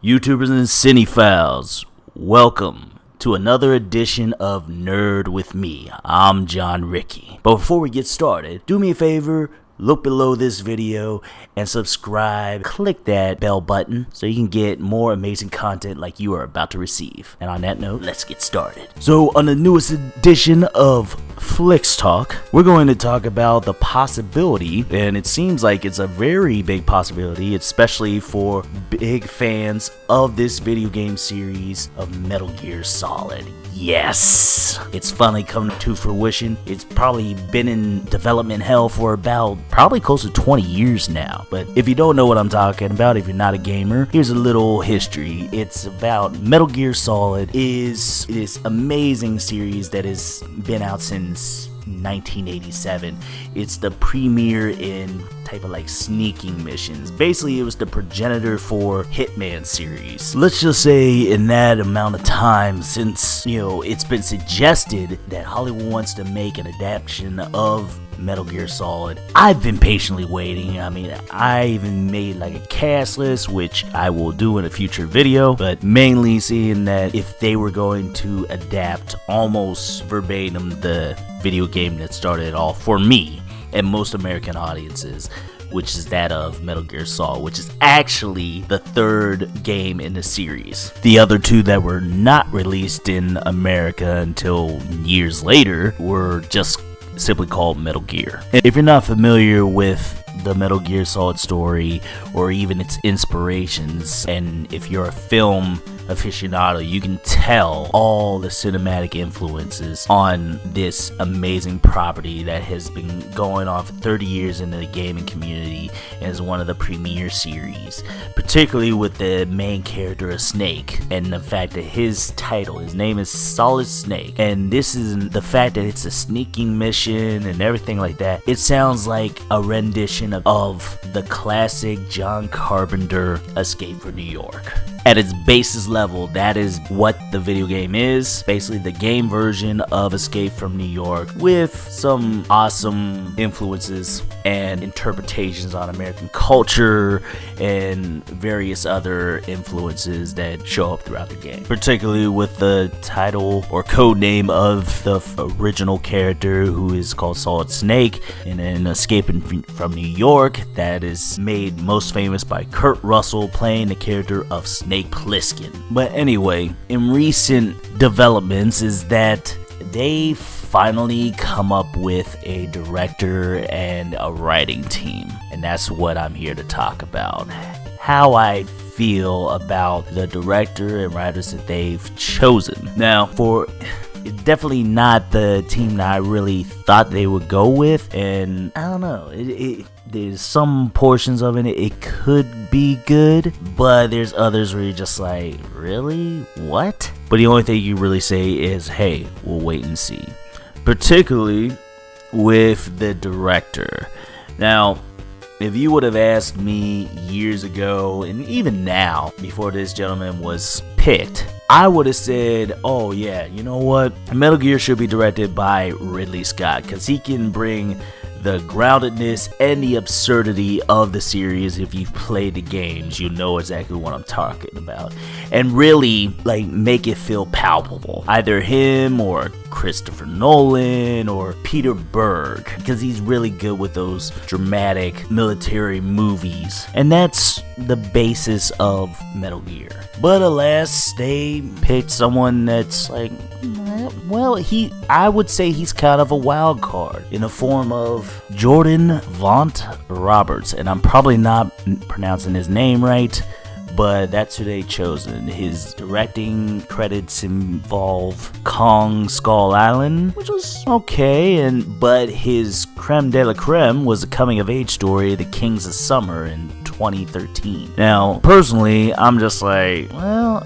YouTubers and cinephiles, welcome to another edition of Nerd With Me. I'm John Ricky. But before we get started, do me a favor, look below this video and subscribe. Click that bell button so you can get more amazing content like you are about to receive. And on that note, let's get started. So on the newest edition of Flicks Talk, we're going to talk about the possibility, and it seems like it's a very big possibility, especially for big fans of this video game series of Metal Gear Solid. Yes, it's finally coming to fruition. It's probably been in development hell for about probably close to 20 years now. But if you don't know what I'm talking about, if you're not a gamer, here's a little history. It's about Metal Gear Solid is this amazing series that has been out since 1987. It's the premier in type of like sneaking missions. Basically, it was the progenitor for Hitman series. Let's just say in that amount of time, since it's been suggested that Hollywood wants to make an adaptation of Metal Gear Solid, I've been patiently waiting. I mean, I even made like a cast list, which I will do in a future video, but mainly seeing that if they were going to adapt almost verbatim the video game that started it all for me and most American audiences, which is that of Metal Gear Solid, which is actually the third game in the series. The other two that were not released in America until years later were just simply called Metal Gear. And if you're not familiar with the Metal Gear Solid story or even its inspirations, and if you're a film aficionado, you can tell all the cinematic influences on this amazing property that has been going on for 30 years in the gaming community and is one of the premier series, particularly with the main character of Snake and the fact that his name is Solid Snake, and this is the fact that it's a sneaking mission and everything like that. It sounds like a rendition of the classic John Carpenter Escape from New York. At its basis level, that is what the video game is. Basically the game version of Escape from New York with some awesome influences and interpretations on American culture and various other influences that show up throughout the game. Particularly with the title or code name of the original character, who is called Solid Snake, and then Escaping from New York, that is made most famous by Kurt Russell playing the character of Snake Plissken. But anyway, in recent developments is that they finally come up with a director and a writing team, and that's what I'm here to talk about. How I feel about the director and writers that they've chosen. Now, it's definitely not the team that I really thought they would go with, and I don't know, there's some portions of it could be good, but there's others where you're just like, really? What? But the only thing you really say is, hey, we'll wait and see. Particularly with the director. Now, if you would have asked me years ago, and even now, before this gentleman was picked, I would have said, oh yeah, you know what? Metal Gear should be directed by Ridley Scott, because he can bring the groundedness and the absurdity of the series. If you've played the games, you know exactly what I'm talking about, and really like make it feel palpable. Either him or Christopher Nolan or Peter Berg, because he's really good with those dramatic military movies, and that's the basis of Metal Gear. But alas, they picked someone that's like, well, I would say he's kind of a wild card in the form of Jordan Vogt-Roberts, and I'm probably not pronouncing his name right, but that's who they chosen. His directing credits involve Kong Skull Island, which was okay, but his creme de la creme was a coming-of-age story, The Kings of Summer, in 2013. Now, personally, I'm just like, well,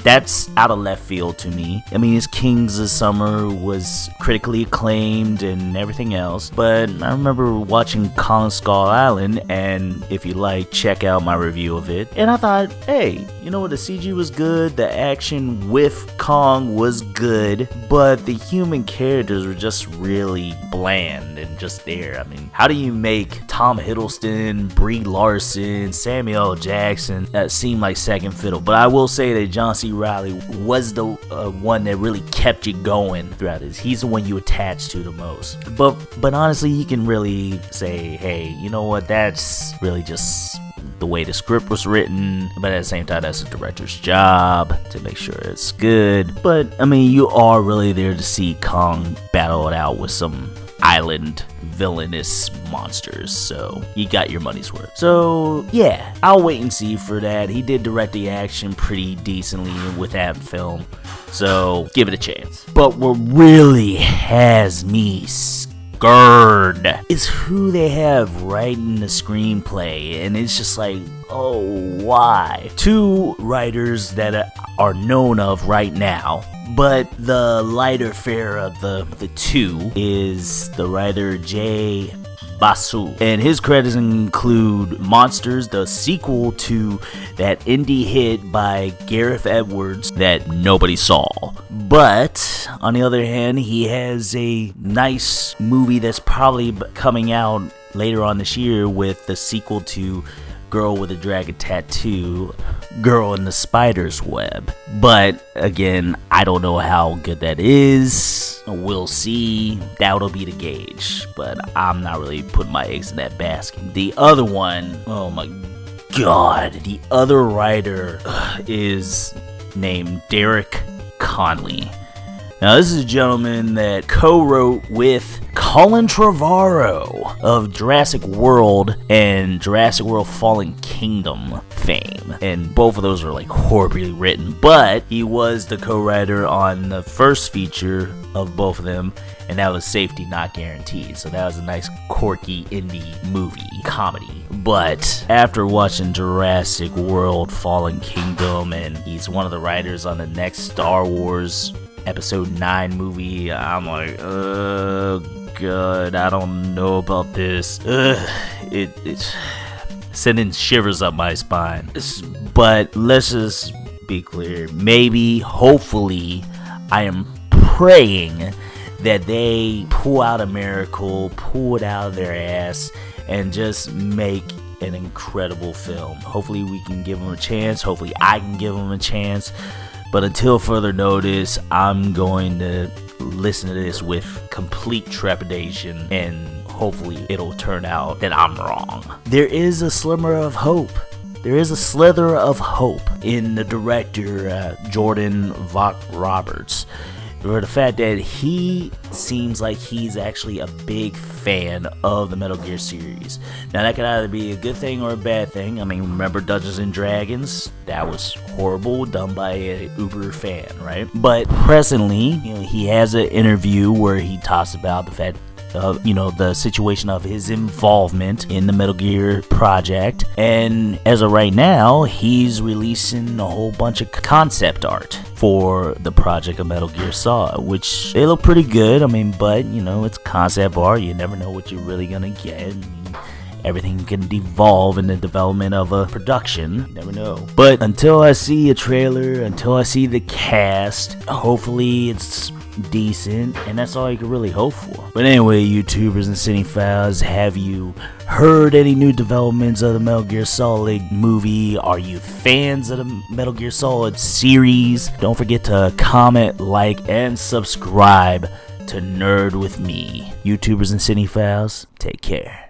that's out of left field to me. I mean, his Kings of Summer was critically acclaimed and everything else, but I remember watching Kong Skull Island, and if you like, check out my review of it, and I thought, hey, you know what, the CG was good, the action with Kong was good, but the human characters were just really bland and just there. I mean, how do you make Tom Hiddleston, Brie Larson, Samuel L. Jackson seem like second fiddle? But I will say that John C. Reilly was the one that really kept you going throughout this. He's the one you attach to the most. But honestly, you can really say, hey, you know what, that's really just the way the script was written, but at the same time, that's the director's job to make sure it's good. But I mean, you are really there to see Kong battle it out with some island villainous monsters, so you got your money's worth. So yeah, I'll wait and see for that. He did direct the action pretty decently with that film, so give it a chance. But what really has me scared is who they have writing the screenplay, and it's just like, oh, why? Two writers that are known of right now, but the lighter fare of the two is the writer Jay Basu, and his credits include Monsters, the sequel to that indie hit by Gareth Edwards that nobody saw. But on the other hand, he has a nice movie that's probably coming out later on this year with the sequel to Girl with a Dragon Tattoo, Girl in the Spider's Web. But again, I don't know how good that is. We'll see. That'll be the gauge. But I'm not really putting my eggs in that basket. The other one, oh my god, the other writer is named Derek Conley. Now, this is a gentleman that co-wrote with Colin Trevorrow of Jurassic World and Jurassic World Fallen Kingdom fame. And both of those are like horribly written, but he was the co-writer on the first feature of both of them, and that was Safety Not Guaranteed. So that was a nice quirky indie movie comedy. But after watching Jurassic World Fallen Kingdom, and he's one of the writers on the next Star Wars Episode 9 movie, I'm like, god, I don't know about this. It's sending shivers up my spine. But let's just be clear. Maybe, hopefully, I am praying that they pull out a miracle, pull it out of their ass, and just make an incredible film. Hopefully we can give them a chance. Hopefully I can give them a chance. But until further notice, I'm going to listen to this with complete trepidation, and hopefully it'll turn out that I'm wrong. There is a sliver of hope. There is a slither of hope in the director, Jordan Vogt-Roberts, for the fact that he seems like he's actually a big fan of the Metal Gear series. Now, that could either be a good thing or a bad thing. I mean, remember Dungeons and Dragons? That was horrible, done by a uber fan, right? But presently, he has an interview where he talks about the fact the situation of his involvement in the Metal Gear project, and as of right now, he's releasing a whole bunch of concept art for the project of Metal Gear Solid, which they look pretty good. I mean, but it's concept art. You never know what you're really gonna get. Everything can devolve in the development of a production. You never know. But until I see a trailer, until I see the cast, hopefully it's decent, and that's all you can really hope for. But anyway, YouTubers and cinephiles, have you heard any new developments of the Metal Gear Solid movie? Are you fans of the Metal Gear Solid series? Don't forget to comment, like, and subscribe to Nerd With Me. YouTubers and cinephiles, take care.